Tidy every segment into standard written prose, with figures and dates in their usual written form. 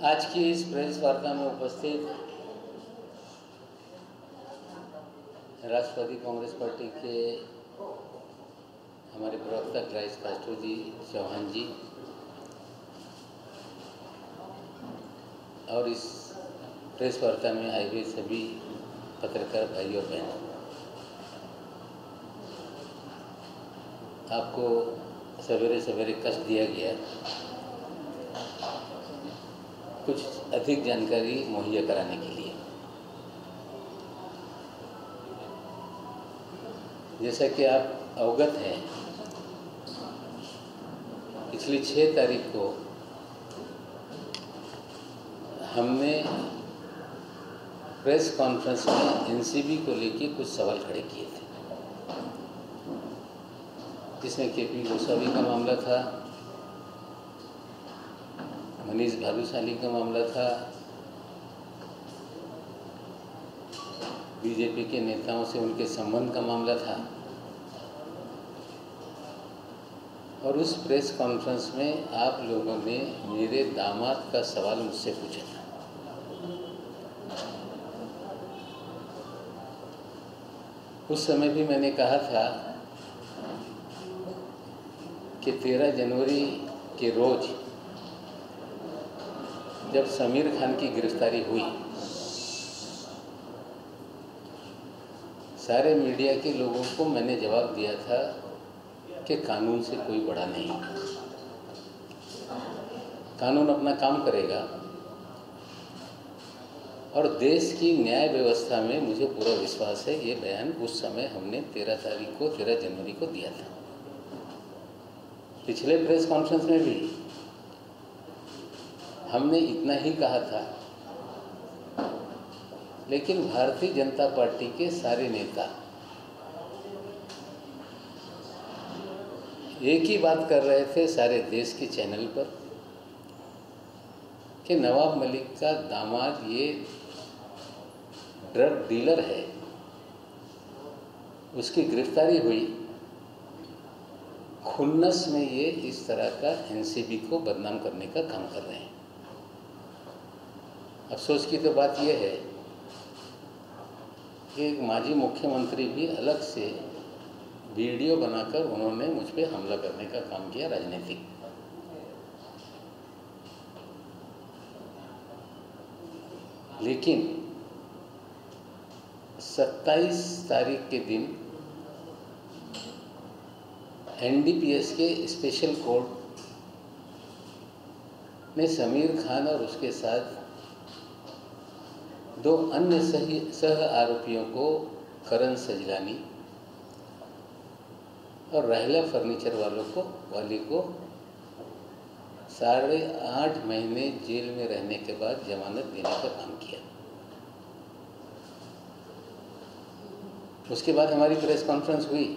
आज की इस प्रेस वार्ता में उपस्थित राष्ट्रवादी कांग्रेस पार्टी के हमारे प्रवक्ता क्राइस्ट कास्ट्रो जी, चौहान जी और इस प्रेस वार्ता में आए हुए सभी पत्रकार भाई और बहनों, आपको सवेरे सवेरे कष्ट दिया गया कुछ अधिक जानकारी मुहैया कराने के लिए। जैसा कि आप अवगत हैं, पिछली 6 तारीख को हमने प्रेस कॉन्फ्रेंस में एनसीबी को लेकर कुछ सवाल खड़े किए थे, जिसमें केपी गोस्वामी का मामला था, मनीष भालूशाली का मामला था, बीजेपी के नेताओं से उनके संबंध का मामला था। और उस प्रेस कॉन्फ्रेंस में आप लोगों ने मेरे दामाद का सवाल मुझसे पूछा था। उस समय भी मैंने कहा था कि 13 जनवरी के रोज जब समीर खान की गिरफ्तारी हुई, सारे मीडिया के लोगों को मैंने जवाब दिया था कि कानून से कोई बड़ा नहीं, कानून अपना काम करेगा और देश की न्याय व्यवस्था में मुझे पूरा विश्वास है। ये बयान उस समय हमने 13 जनवरी को दिया था। पिछले प्रेस कॉन्फ्रेंस में भी हमने इतना ही कहा था, लेकिन भारतीय जनता पार्टी के सारे नेता एक ही बात कर रहे थे सारे देश के चैनल पर कि नवाब मलिक का दामाद ये ड्रग डीलर है, उसकी गिरफ्तारी हुई, खुन्नस में ये इस तरह का एनसीबी को बदनाम करने का काम कर रहे हैं। अफसोस की तो बात यह है कि एक माजी मुख्यमंत्री भी अलग से वीडियो बनाकर उन्होंने मुझ पे हमला करने का काम किया, राजनीतिक। लेकिन 27 तारीख के दिन एनडीपीएस के स्पेशल कोर्ट ने समीर खान और उसके साथ 2 अन्य सह आरोपियों को, करण सजलानी और राहिला फर्नीचर वाली को 8.5 महीने जेल में रहने के बाद जमानत देने का काम किया। उसके बाद हमारी प्रेस कॉन्फ्रेंस हुई,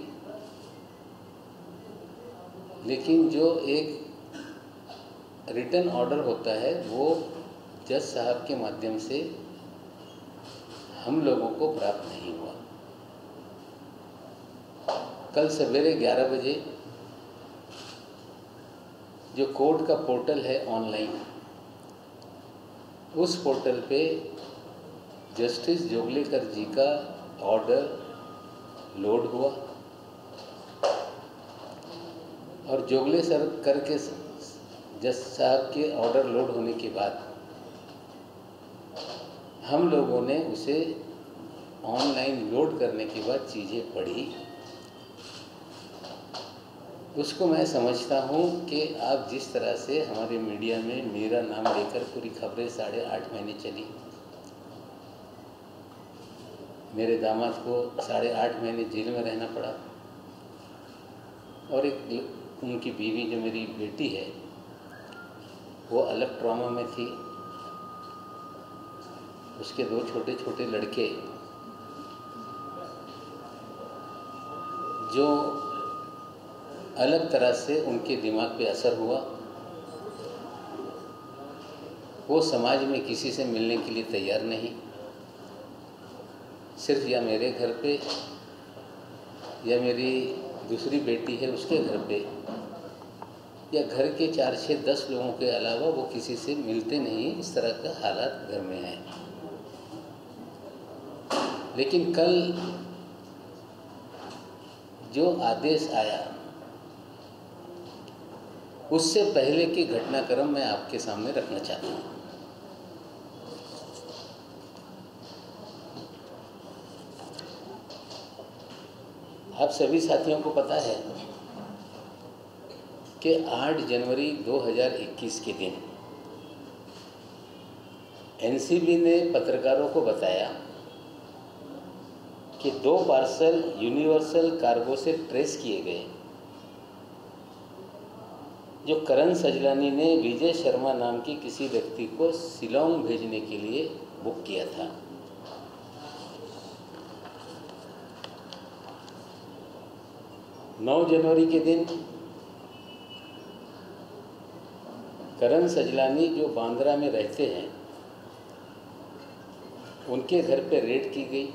लेकिन जो एक रिटन ऑर्डर होता है वो जज साहब के माध्यम से हम लोगों को प्राप्त नहीं हुआ। कल सवेरे 11 बजे जो कोर्ट का पोर्टल है ऑनलाइन, उस पोर्टल पे जस्टिस जोगलेकर जी का ऑर्डर लोड हुआ और जोगले सर करके जज साहब के ऑर्डर लोड होने के बाद हम लोगों ने उसे ऑनलाइन लोड करने के बाद चीज़ें पढ़ी। उसको मैं समझता हूँ कि आप जिस तरह से हमारे मीडिया में मेरा नाम लेकर पूरी खबरें 8.5 महीने चली, मेरे दामाद को 8.5 महीने जेल में रहना पड़ा और एक उनकी बीवी जो मेरी बेटी है वो अलग ट्रॉमा में थी, उसके 2 छोटे छोटे लड़के जो अलग तरह से उनके दिमाग पे असर हुआ, वो समाज में किसी से मिलने के लिए तैयार नहीं, सिर्फ या मेरे घर पे या मेरी दूसरी बेटी है उसके घर पे या घर के 4-6-10 लोगों के अलावा वो किसी से मिलते नहीं, इस तरह का हालात घर में है। लेकिन कल जो आदेश आया उससे पहले के घटनाक्रम मैं आपके सामने रखना चाहता हूँ। आप सभी साथियों को पता है कि 8 जनवरी 2021 के दिन एनसीबी ने पत्रकारों को बताया कि 2 पार्सल यूनिवर्सल कार्गो से ट्रेस किए गए, जो करण सजलानी ने विजय शर्मा नाम की किसी व्यक्ति को शिलोंग भेजने के लिए बुक किया था। नौ जनवरी के दिन करण सजलानी जो बांद्रा में रहते हैं उनके घर पे रेड की गई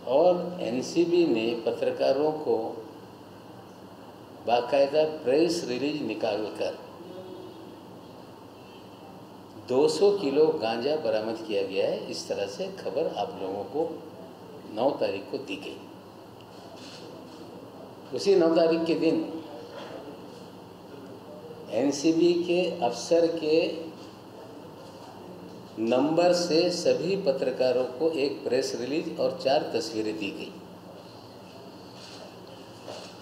और एनसीबी ने पत्रकारों को बाकायदा प्रेस रिलीज निकालकर 200 किलो गांजा बरामद किया गया है। इस तरह से खबर आप लोगों को 9 तारीख को दी गई। उसी 9 तारीख के दिन एनसीबी के अफसर के नंबर से सभी पत्रकारों को एक प्रेस रिलीज और 4 तस्वीरें दी गई।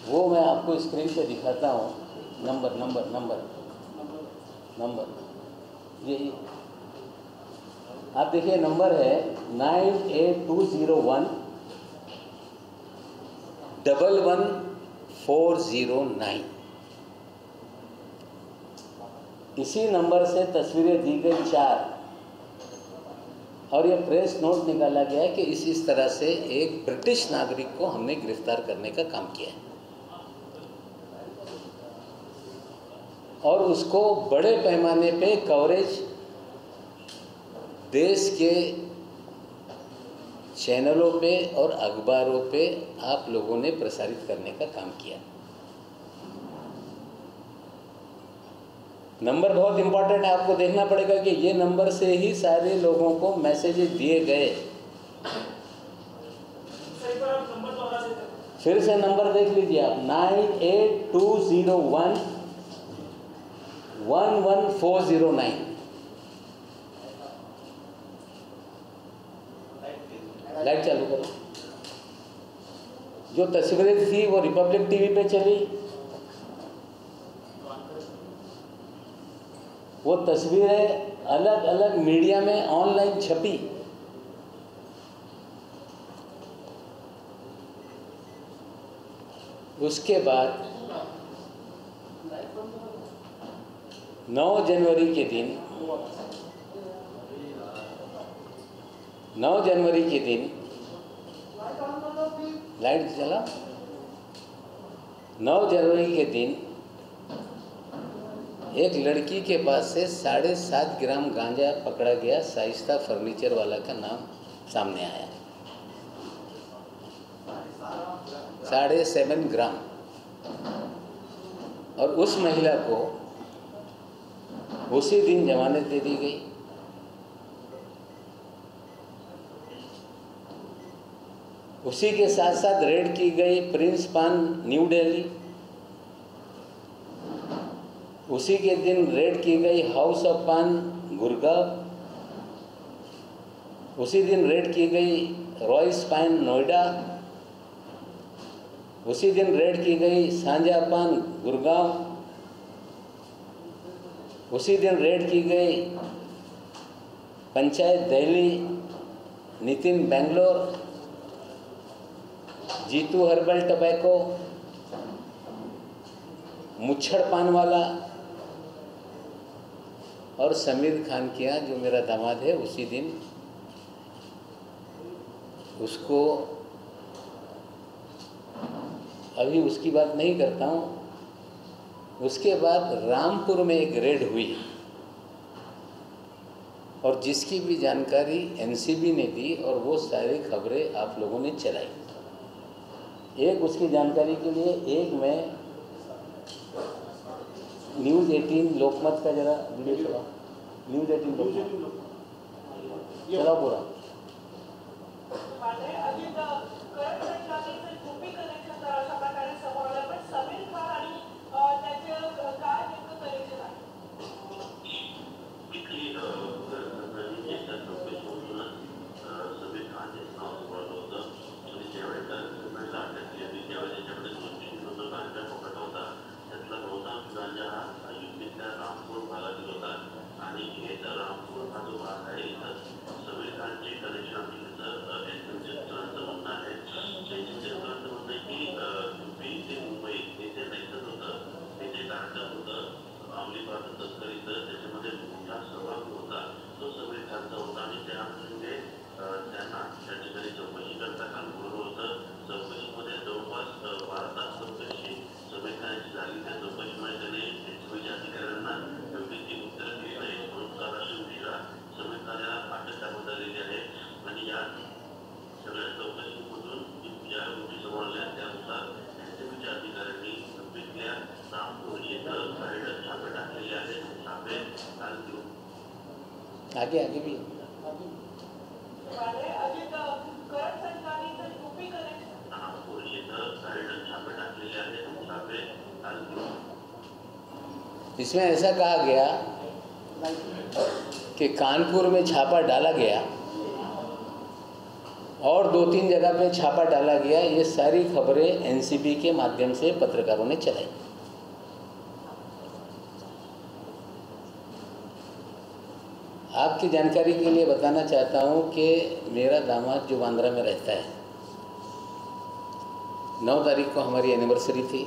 वो मैं आपको स्क्रीन पे दिखाता हूँ। नंबर ये आप देखिए, नंबर है 98201 11409। इसी नंबर से तस्वीरें दी गई 4 और ये प्रेस नोट निकाला गया है कि इस तरह से एक ब्रिटिश नागरिक को हमने गिरफ्तार करने का काम किया है और उसको बड़े पैमाने पे कवरेज देश के चैनलों पे और अखबारों पे आप लोगों ने प्रसारित करने का काम किया। नंबर बहुत इंपॉर्टेंट है, आपको देखना पड़ेगा कि ये नंबर से ही सारे लोगों को मैसेजेस दिए गए। फिर से नंबर देख लीजिए आप, 98201 11409। लाइट चालू करो। जो तस्वीरें थी वो रिपब्लिक टीवी पे चली, वो तस्वीरें अलग अलग मीडिया में ऑनलाइन छपी। उसके बाद 9 जनवरी के दिन 9 जनवरी के दिन लाइट चला। 9 जनवरी के दिन एक लड़की के पास से 7.5 ग्राम गांजा पकड़ा गया। शाइस्ता फर्नीचर वाला का नाम सामने आया। 7.5 ग्राम। और उस महिला को उसी दिन जमानत दे दी गई। उसी के साथ साथ रेड की गई प्रिंस पान न्यू दिल्ली। उसी के दिन रेड की गई हाउस ऑफ पान गुड़गांव। उसी दिन रेड की गई रॉयस पान नोएडा। उसी दिन रेड की गई सांझा पान गुड़गांव। उसी दिन रेड की गई पंचायत दिल्ली, नितिन बेंगलोर, जीतू हर्बल टबैको, मुच्छड़ पान वाला और समीर खान के यहाँ जो मेरा दामाद है उसी दिन उसको, अभी उसकी बात नहीं करता हूँ। उसके बाद रामपुर में एक रेड हुई और जिसकी भी जानकारी एनसीबी ने दी और वो सारी खबरें आप लोगों ने चलाई। एक उसकी जानकारी के लिए, एक मैं न्यूज़ 18 लोकमत का जरा वीडियो चलाओ। न्यूज़ 18 लोकमत चलाओ पूरा। आगे आगे भी इसमें ऐसा कहा गया कि कानपुर में छापा डाला गया और 2-3 जगह पे छापा डाला गया। ये सारी खबरें एनसीबी के माध्यम से पत्रकारों ने चलाई। आपकी जानकारी के लिए बताना चाहता हूँ कि मेरा दामाद जो बांद्रा में रहता है, 9 तारीख को हमारी एनिवर्सरी थी।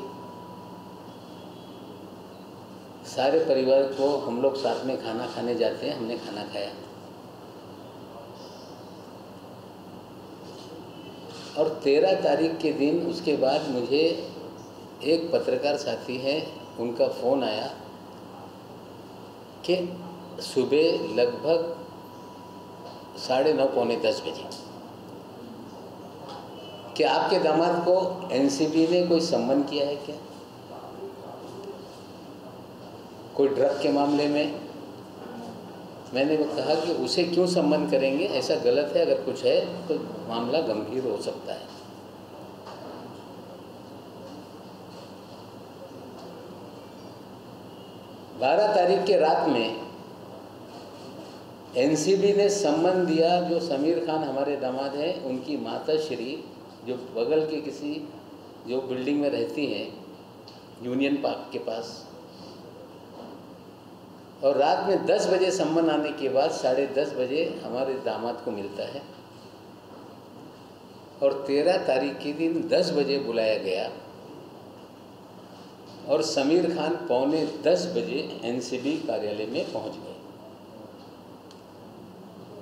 सारे परिवार को हम लोग साथ में खाना खाने जाते हैं, हमने खाना खाया और 13 तारीख के दिन उसके बाद मुझे एक पत्रकार साथी है, उनका फ़ोन आया कि सुबह लगभग 9:30 पौने 10 बजे कि आपके दामाद को एनसीबी ने कोई सम्मन किया है क्या, कोई ड्रग के मामले में। मैंने वो कहा कि उसे क्यों सम्मन करेंगे, ऐसा गलत है, अगर कुछ है तो मामला गंभीर हो सकता है। बारह तारीख के रात में एनसीबी ने सम्मन दिया। जो समीर खान हमारे दामाद हैं, उनकी माता श्री जो बगल के किसी जो बिल्डिंग में रहती हैं यूनियन पार्क के पास, और रात में 10 बजे सम्मन आने के बाद 10:30 बजे हमारे दामाद को मिलता है और 13 तारीख के दिन 10 बजे बुलाया गया और समीर खान पौने 10 बजे एनसीबी कार्यालय में पहुंच गए।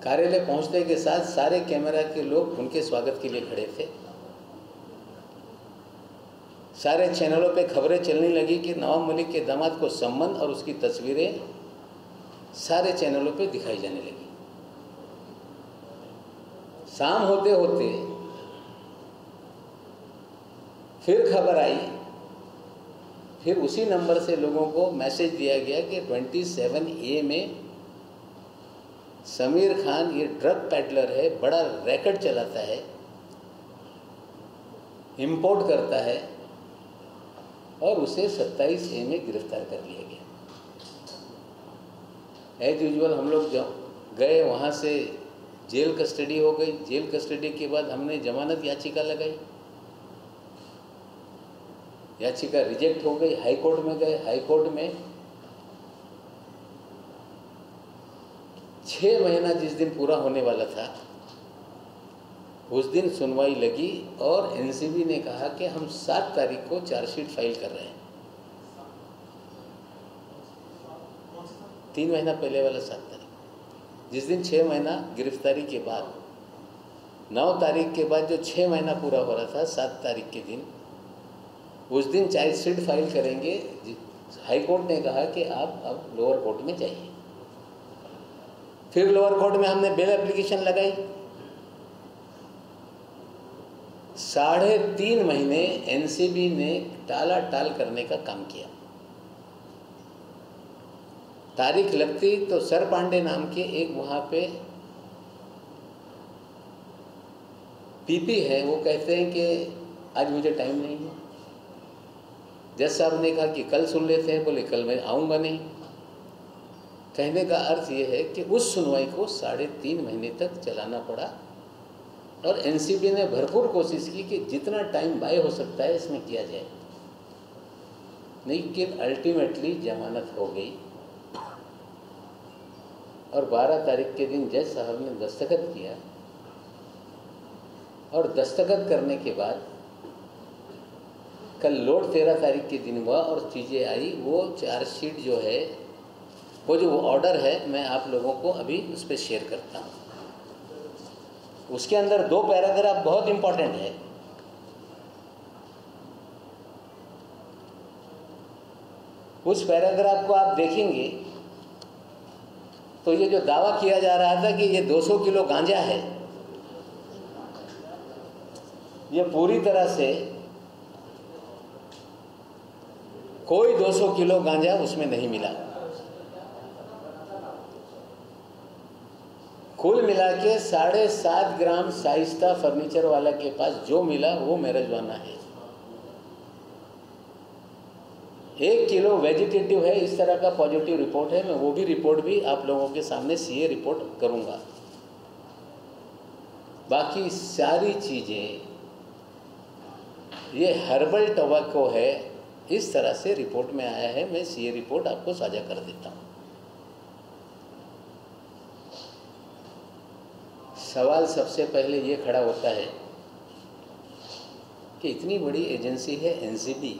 कार्यालय पहुंचने के साथ सारे कैमरा के लोग उनके स्वागत के लिए खड़े थे। सारे चैनलों पे खबरें चलने लगी कि नवाब मलिक के दामाद को सम्मन, और उसकी तस्वीरें सारे चैनलों पे दिखाई जाने लगी। शाम होते होते फिर खबर आई, फिर उसी नंबर से लोगों को मैसेज दिया गया कि 27A में समीर खान ये ड्रग पैडलर है, बड़ा रैकेट चलाता है, इंपोर्ट करता है, और उसे 27A में गिरफ्तार कर लिया गया। एज यूजुअल हम लोग जब गए वहाँ से जेल कस्टडी हो गई। जेल कस्टडी के बाद हमने जमानत याचिका लगाई, याचिका रिजेक्ट हो गई। हाई कोर्ट में गए, हाई कोर्ट में 6 महीना जिस दिन पूरा होने वाला था उस दिन सुनवाई लगी और एनसीबी ने कहा कि हम 7 तारीख को चार्जशीट फाइल कर रहे हैं। 3 महीना पहले वाला 7 तारीख, जिस दिन 6 महीना गिरफ्तारी के बाद, 9 तारीख के बाद जो 6 महीना पूरा हो रहा था 7 तारीख के दिन, उस दिन चार्जशीट फाइल करेंगे। हाई कोर्ट ने कहा कि आप अब लोअर कोर्ट में जाइए। फिर लोअर कोर्ट में हमने बेल एप्लीकेशन लगाई। 3.5 महीने एनसीबी ने टाला टाल करने का काम किया। तारीख लगती तो सर पांडे नाम के एक वहाँ पे पीपी है, वो कहते हैं कि आज मुझे टाइम नहीं है। जज साहब ने कहा कि कल सुन लेते हैं, बोले कल मैं आऊँगा नहीं। कहने का अर्थ ये है कि उस सुनवाई को 3.5 महीने तक चलाना पड़ा और एनसीबी ने भरपूर कोशिश की कि जितना टाइम बाय हो सकता है इसमें किया जाए, लेकिन अल्टीमेटली जमानत हो गई और 12 तारीख के दिन जज साहब ने दस्तखत किया और दस्तखत करने के बाद कल लोड 13 तारीख के दिन हुआ और चीज़ें आई। वो चार्जशीट जो है, वो जो ऑर्डर है, मैं आप लोगों को अभी उस पर शेयर करता हूँ। उसके अंदर 2 पैराग्राफ बहुत इंपॉर्टेंट है। उस पैराग्राफ को आप देखेंगे तो ये जो दावा किया जा रहा था कि ये 200 किलो गांजा है, ये पूरी तरह से कोई 200 किलो गांजा उसमें नहीं मिला। कुल मिला के 7.5 ग्राम शाइस्ता फर्नीचर वाला के पास जो मिला वो मैरिजुआना है। 1 किलो वेजिटेटिव है, इस तरह का पॉजिटिव रिपोर्ट है। मैं वो भी रिपोर्ट भी आप लोगों के सामने सीए रिपोर्ट करूंगा। बाकी सारी चीज़ें ये हर्बल टोबैको है, इस तरह से रिपोर्ट में आया है। मैं सीए रिपोर्ट आपको साझा कर देता हूँ। सवाल सबसे पहले ये खड़ा होता है कि इतनी बड़ी एजेंसी है एनसीबी,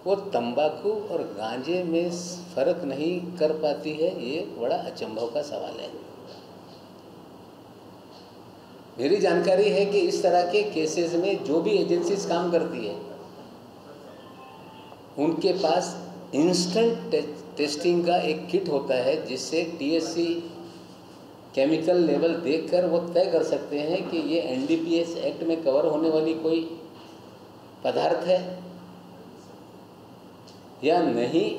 वो तंबाकू और गांजे में फर्क नहीं कर पाती है। ये बड़ा अचंभव का सवाल है। मेरी जानकारी है कि इस तरह के केसेस में जो भी एजेंसीज काम करती है उनके पास इंस्टेंट टेस्टिंग का एक किट होता है, जिससे टीएससी केमिकल लेवल देखकर वो तय कर सकते हैं कि ये एनडीपीएस एक्ट में कवर होने वाली कोई पदार्थ है या नहीं।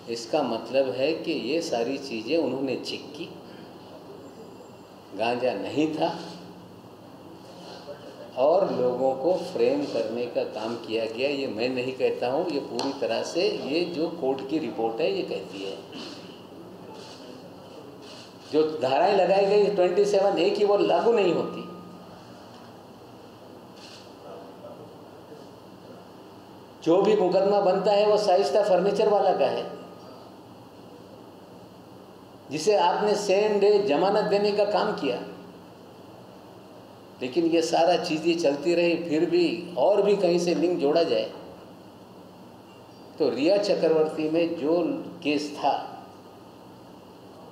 इसका मतलब है कि ये सारी चीज़ें उन्होंने चेक की, गांजा नहीं था और लोगों को फ्रेम करने का काम किया गया। ये मैं नहीं कहता हूँ, ये पूरी तरह से ये जो कोर्ट की रिपोर्ट है ये कहती है। जो धाराएं लगाई गई 27A की वो लागू नहीं होती। जो भी मुकदमा बनता है वो शाइस्ता फर्नीचर वाला का है, जिसे आपने सेम डे जमानत देने का काम किया। लेकिन ये सारा चीज़ें चलती रही, फिर भी और भी कहीं से लिंक जोड़ा जाए तो रिया चक्रवर्ती में जो केस था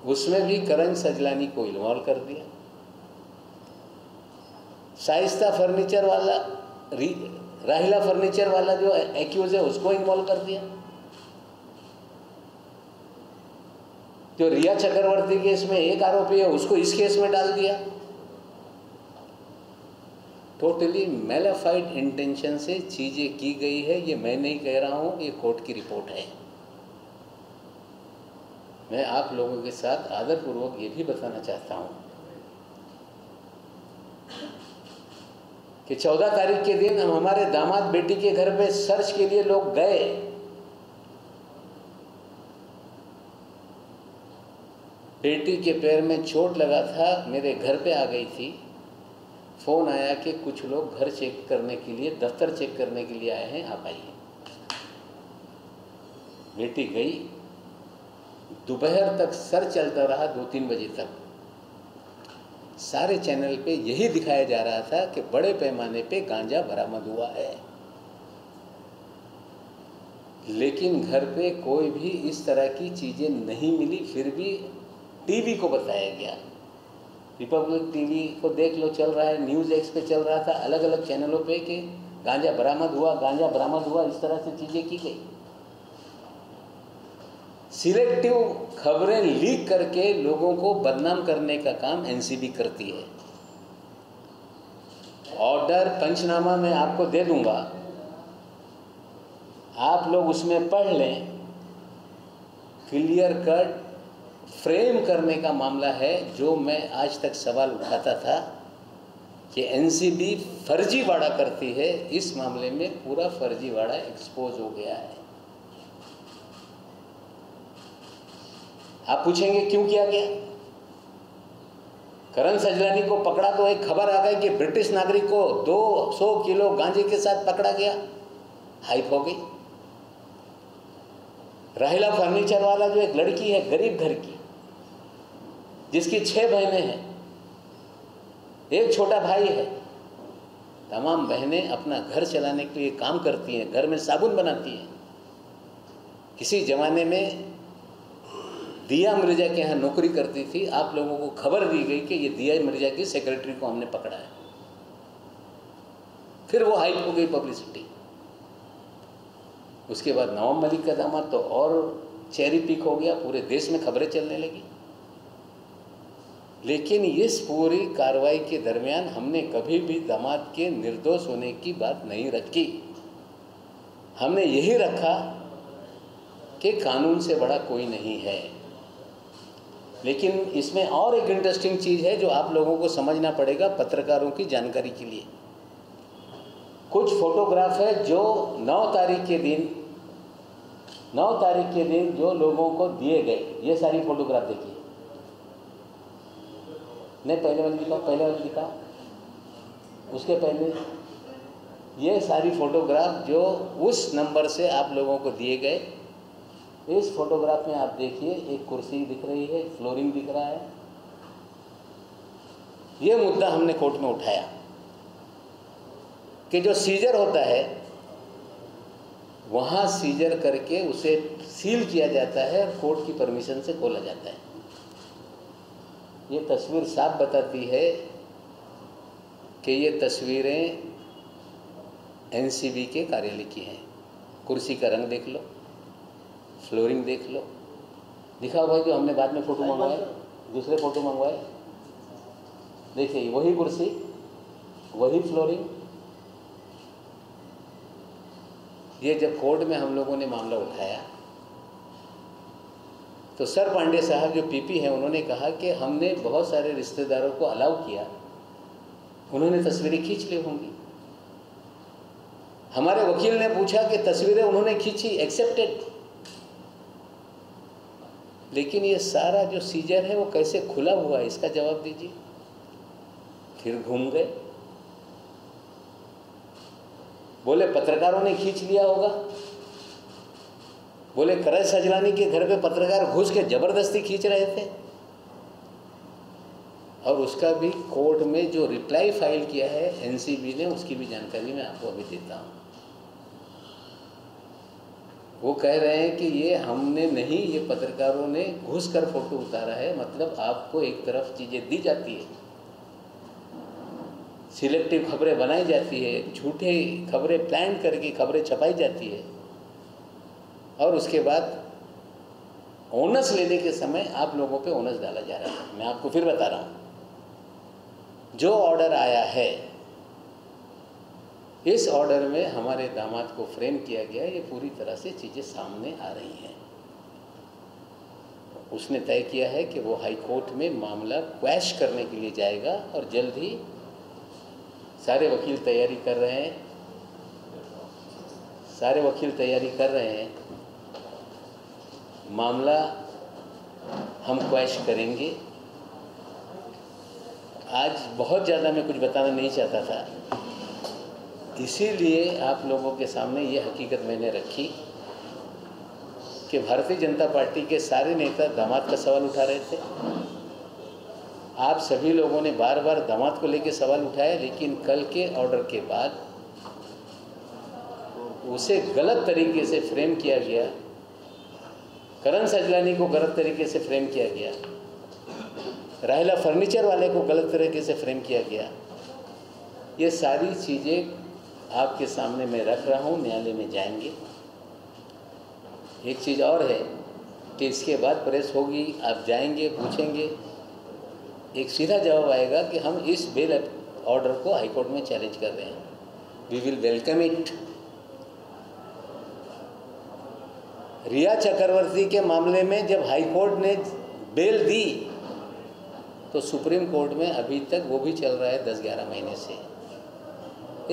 उसमें भी करण सजलानी को इन्वॉल्व कर दिया। शाइस्ता फर्नीचर वाला, राहिला फर्नीचर वाला जो एक्यूज है उसको इन्वॉल्व कर दिया। जो रिया चक्रवर्ती केस में एक आरोपी है उसको इस केस में डाल दिया। टोटली मैलाफाइड इंटेंशन से चीज़ें की गई है। ये मैं नहीं कह रहा हूँ, ये कोर्ट की रिपोर्ट है। मैं आप लोगों के साथ आदरपूर्वक ये भी बताना चाहता हूँ कि 14 तारीख के दिन हम हमारे दामाद बेटी के घर पे सर्च के लिए लोग गए। बेटी के पैर में चोट लगा था, मेरे घर पे आ गई थी। फ़ोन आया कि कुछ लोग घर चेक करने के लिए, दफ्तर चेक करने के लिए आए हैं, आप आइए। बेटी गई। दोपहर तक सर्च चलता रहा, 2-3 बजे तक। सारे चैनल पे यही दिखाया जा रहा था कि बड़े पैमाने पे गांजा बरामद हुआ है, लेकिन घर पे कोई भी इस तरह की चीज़ें नहीं मिली। फिर भी टीवी को बताया गया, रिपब्लिक टीवी को देख लो, चल रहा है, न्यूज़ एक्स पे चल रहा था, अलग अलग चैनलों पे कि गांजा बरामद हुआ, गांजा बरामद हुआ, इस तरह से चीज़ें की गई। सिलेक्टिव खबरें लीक करके लोगों को बदनाम करने का काम एनसीबी करती है। ऑर्डर पंचनामा मैं आपको दे दूंगा, आप लोग उसमें पढ़ लें। क्लियर कट फ्रेम करने का मामला है। जो मैं आज तक सवाल उठाता था कि एनसीबी फर्जीवाड़ा करती है, इस मामले में पूरा फर्जीवाड़ा एक्सपोज हो गया है। आप पूछेंगे क्यों किया गया? करण सजलानी को पकड़ा तो एक खबर आ गई कि ब्रिटिश नागरिक को 200 किलो गांजे के साथ पकड़ा गया, हाइप हो गई। राहिला फर्नीचर वाला जो एक लड़की है गरीब घर की, जिसकी 6 बहनें हैं, एक छोटा भाई है, तमाम बहनें अपना घर चलाने के लिए काम करती हैं, घर में साबुन बनाती हैं। किसी जमाने में दिया मिर्जा के यहाँ नौकरी करती थी, आप लोगों को खबर दी गई कि ये दिया मिर्जा की सेक्रेटरी को हमने पकड़ा है। फिर वो हाइप हो गई पब्लिसिटी। उसके बाद नवाब मलिक का दामाद तो और चेरी पिक हो गया, पूरे देश में खबरें चलने लगी। लेकिन इस पूरी कार्रवाई के दरमियान हमने कभी भी दामाद के निर्दोष होने की बात नहीं रखी। हमने यही रखा कि कानून से बड़ा कोई नहीं है। लेकिन इसमें और एक इंटरेस्टिंग चीज़ है जो आप लोगों को समझना पड़ेगा पत्रकारों की जानकारी के लिए। कुछ फोटोग्राफ है जो 9 तारीख के दिन जो लोगों को दिए गए, ये सारी फोटोग्राफ देखिए। नहीं, पहले वाली दिखा, उसके पहले ये सारी फोटोग्राफ जो उस नंबर से आप लोगों को दिए गए। इस फोटोग्राफ में आप देखिए, एक कुर्सी दिख रही है, फ्लोरिंग दिख रहा है। ये मुद्दा हमने कोर्ट में उठाया कि जो सीजर होता है वहाँ सीजर करके उसे सील किया जाता है और कोर्ट की परमिशन से खोला जाता है। ये तस्वीर साफ बताती है कि ये तस्वीरें एनसीबी के कार्यालय की हैं। कुर्सी का रंग देख लो, फ्लोरिंग देख लो। दिखाओ भाई, जो हमने बाद में फ़ोटो मंगवाए, दूसरे फ़ोटो मंगवाए, देखिए वही कुर्सी, वही फ्लोरिंग। ये जब कोर्ट में हम लोगों ने मामला उठाया तो सर पांडे साहब जो पीपी हैं, उन्होंने कहा कि हमने बहुत सारे रिश्तेदारों को अलाउ किया, उन्होंने तस्वीरें खींच ली होंगी। हमारे वकील ने पूछा कि तस्वीरें उन्होंने खींची, एक्सेप्टेड, लेकिन ये सारा जो सीजर है वो कैसे खुला हुआ है, इसका जवाब दीजिए। फिर घूम गए, बोले पत्रकारों ने खींच लिया होगा। बोले करण सजलानी के घर पे पत्रकार घुस के जबरदस्ती खींच रहे थे। और उसका भी कोर्ट में जो रिप्लाई फाइल किया है एनसीबी ने, उसकी भी जानकारी मैं आपको अभी देता हूँ। वो कह रहे हैं कि ये हमने नहीं, ये पत्रकारों ने घुस कर फोटो उतारा है। मतलब आपको एक तरफ चीज़ें दी जाती है, सिलेक्टिव खबरें बनाई जाती है, झूठे खबरें प्लान करके खबरें छपाई जाती है, और उसके बाद ओनस लेने के समय आप लोगों पे ओनस डाला जा रहा है। मैं आपको फिर बता रहा हूँ, जो ऑर्डर आया है, इस ऑर्डर में हमारे दामाद को फ्रेम किया गया। ये पूरी तरह से चीज़ें सामने आ रही हैं। उसने तय किया है कि वो हाई कोर्ट में मामला क्वैश करने के लिए जाएगा, और जल्द ही सारे वकील तैयारी कर रहे हैं, मामला हम क्वैश करेंगे। आज बहुत ज़्यादा मैं कुछ बताना नहीं चाहता था, इसीलिए आप लोगों के सामने ये हकीकत मैंने रखी कि भारतीय जनता पार्टी के सारे नेता दामाद का सवाल उठा रहे थे। आप सभी लोगों ने बार बार दामाद को लेकर सवाल उठाया, लेकिन कल के ऑर्डर के बाद उसे गलत तरीके से फ्रेम किया गया। करण सजलानी को गलत तरीके से फ्रेम किया गया, राहिला फर्नीचर वाले को गलत तरीके से फ्रेम किया गया। ये सारी चीज़ें आपके सामने मैं रख रहा हूँ, न्यायालय में जाएंगे। एक चीज़ और है कि इसके बाद प्रेस होगी, आप जाएंगे, पूछेंगे, एक सीधा जवाब आएगा कि हम इस बेल ऑर्डर को हाई कोर्ट में चैलेंज कर रहे हैं। We will welcome it. Rhea Chakraborty के मामले में जब हाई कोर्ट ने बेल दी तो सुप्रीम कोर्ट में अभी तक वो भी चल रहा है 10-11 महीने से।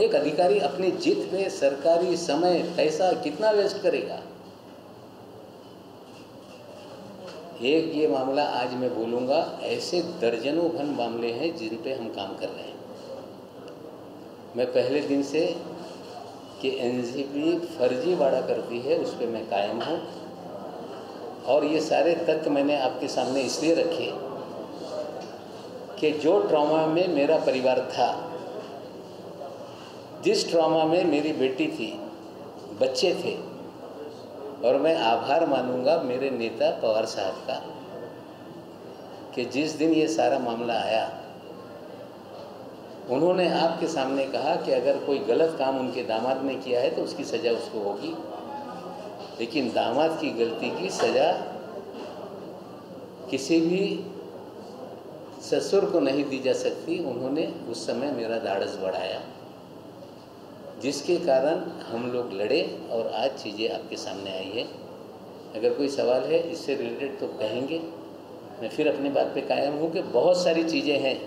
एक अधिकारी अपनी जीत पे सरकारी समय पैसा कितना वेस्ट करेगा। एक ये मामला आज मैं बोलूँगा, ऐसे दर्जनों भर मामले हैं जिन पे हम काम कर रहे हैं। मैं पहले दिन से कि एनसीपी फर्जीवाड़ा करती है उस पर मैं कायम हूँ, और ये सारे तथ्य मैंने आपके सामने इसलिए रखे कि जो ट्रॉमा में मेरा परिवार था, जिस ट्रॉमा में मेरी बेटी थी, बच्चे थे, और मैं आभार मानूंगा मेरे नेता पवार साहब का कि जिस दिन ये सारा मामला आया उन्होंने आपके सामने कहा कि अगर कोई गलत काम उनके दामाद ने किया है तो उसकी सज़ा उसको होगी, लेकिन दामाद की गलती की सज़ा किसी भी ससुर को नहीं दी जा सकती। उन्होंने उस समय मेरा ढाढ़स बढ़ाया, जिसके कारण हम लोग लड़े और आज चीज़ें आपके सामने आई है। अगर कोई सवाल है इससे रिलेटेड तो कहेंगे। मैं फिर अपने बात पे कायम हूँ कि बहुत सारी चीज़ें हैं,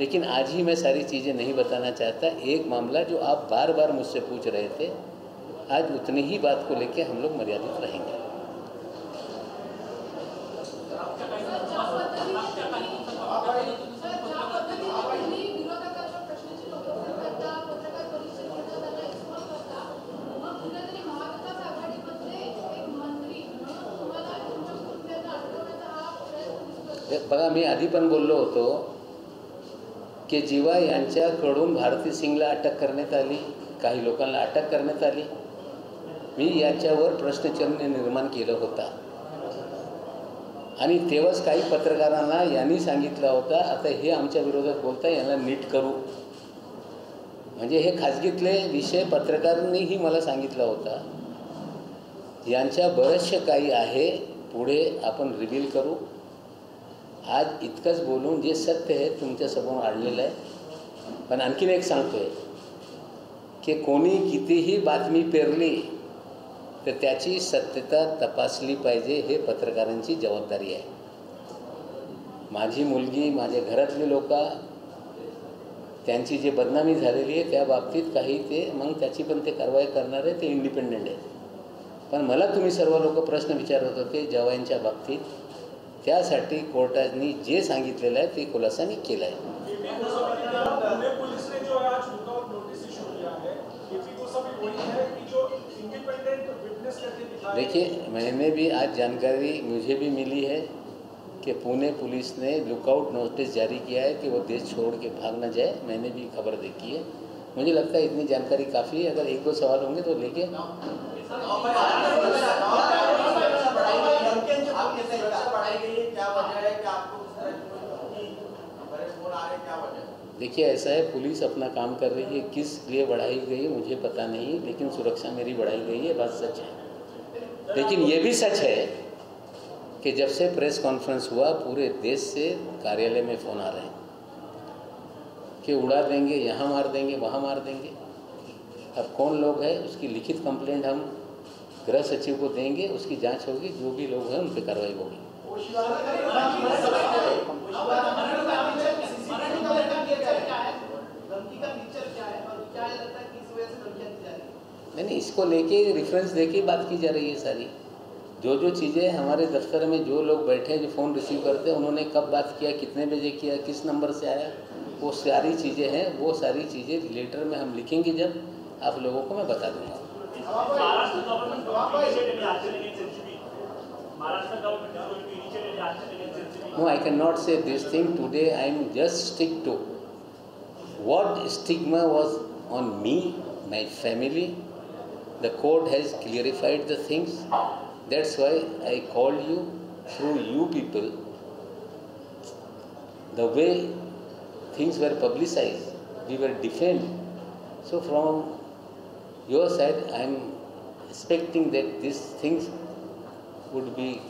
लेकिन आज ही मैं सारी चीज़ें नहीं बताना चाहता। एक मामला जो आप बार बार मुझसे पूछ रहे थे, आज उतनी ही बात को लेके हम लोग मर्यादित रहेंगे। बघा, मी आधी पण बोललो होतो की जीवा यांच्याकडून भारती सिंगला अटक करण्यात आली, काही लोकांना अटक करण्यात आली। मी याच्यावर प्रश्नचिन्ह निर्माण केलं होता आणि तेव्हाच काही पत्रकारांना यांनी सांगितलं होता, आता हे आमच्या विरोधात बोलताय, यांना नीट करू। म्हणजे हे खाजगीतले विषय पत्रकारांनीही मला सांगितलं होता, यांच्या बरेचसे काही आहे, पुढे आपण रिव्हील करू। आज इतकंच बोलून जे सत्य आहे तुमच्यासमोर आणलेलं आहे। पण आणखीन एक सांगतोय की कोणी कितीही बातमी पेरली तर त्याची सत्यता तपासली पाहिजे, हे पत्रकारांची जबाबदारी आहे। माझी मुलगी, माझ्या घरातले लोक, त्यांची जी बदनामी झालेली आहे त्या बाबतीत काही ते मग त्याची पण ते कारवाई करणार आहे, ते इंडिपेंडेंट आहे। पण मला तुम्ही सर्व लोक प्रश्न विचारत होते जवायांच्या बाबतीत, त्यासाठी कोर्टाने जे सांगितलेलं आहे ते खुलासा मी केला आहे। देखिए, मैंने भी आज जानकारी मुझे भी मिली है कि पुणे पुलिस ने लुकआउट नोटिस जारी किया है कि वो देश छोड़ के भाग न जाए। मैंने भी खबर देखी है। मुझे लगता है इतनी जानकारी काफ़ी है। अगर 1-2 सवाल होंगे तो लेके। देखिए, ऐसा है, पुलिस अपना काम कर रही है, किस लिए बढ़ाई गई है मुझे पता नहीं, लेकिन सुरक्षा मेरी बढ़ाई गई है, बात सच है। लेकिन ये भी सच है कि जब से प्रेस कॉन्फ्रेंस हुआ पूरे देश से कार्यालय में फ़ोन आ रहे हैं कि उड़ा देंगे, यहाँ मार देंगे, वहाँ मार देंगे। अब कौन लोग हैं उसकी लिखित कंप्लेंट हम गृह सचिव को देंगे, उसकी जांच होगी, जो भी लोग हैं उन पर कार्रवाई होगी। नहीं, इसको लेके रेफरेंस देके बात की जा रही है सारी। जो चीज़ें हमारे दफ्तर में जो लोग बैठे हैं, जो फ़ोन रिसीव करते हैं, उन्होंने कब बात किया, कितने बजे किया, किस नंबर से आया, वो सारी चीज़ें हैं। वो सारी चीज़ें लेटर में हम लिखेंगे, जब आप लोगों को मैं बता दूँगा। No, I cannot say this thing today. I am just stick to what stigma was on me, my family. The court has clarified the things. That's why I called you through you people. The way things were publicized, we were defamed. So from your side, I am expecting that these things would be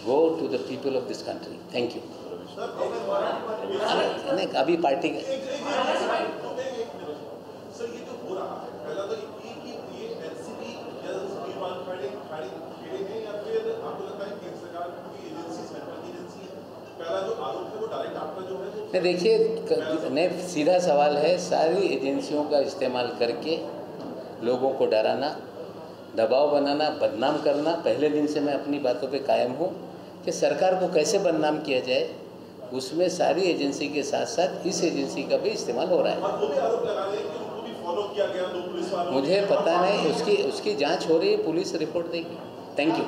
go to the people of this country. Thank you. नहीं, अभी party का sir ये जो हो रहा है, पहला तो ये एनसीबी या सुप्रीम खड़े हैं या फिर आपको लगता है केंद्र सरकार की एजेंसी, सेंट्रल की एजेंसी है? पहला जो आरोप है वो डायरेक्ट आपका जो है नहीं, देखिए नहीं, सीधा सवाल है, सारी एजेंसियों का इस्तेमाल करके लोगों को डराना, दबाव बनाना, बदनाम करना। पहले दिन से मैं अपनी बातों पे कायम हूँ कि सरकार को कैसे बदनाम किया जाए, उसमें सारी एजेंसी के साथ साथ इस एजेंसी का भी इस्तेमाल हो रहा है। और वो भी आरोप लगा रहे हैं कि उनको भी फॉलो किया गया, 2 पुलिस वालों मुझे पता नहीं, उसकी जांच हो रही है, पुलिस रिपोर्ट देगी। Thank you.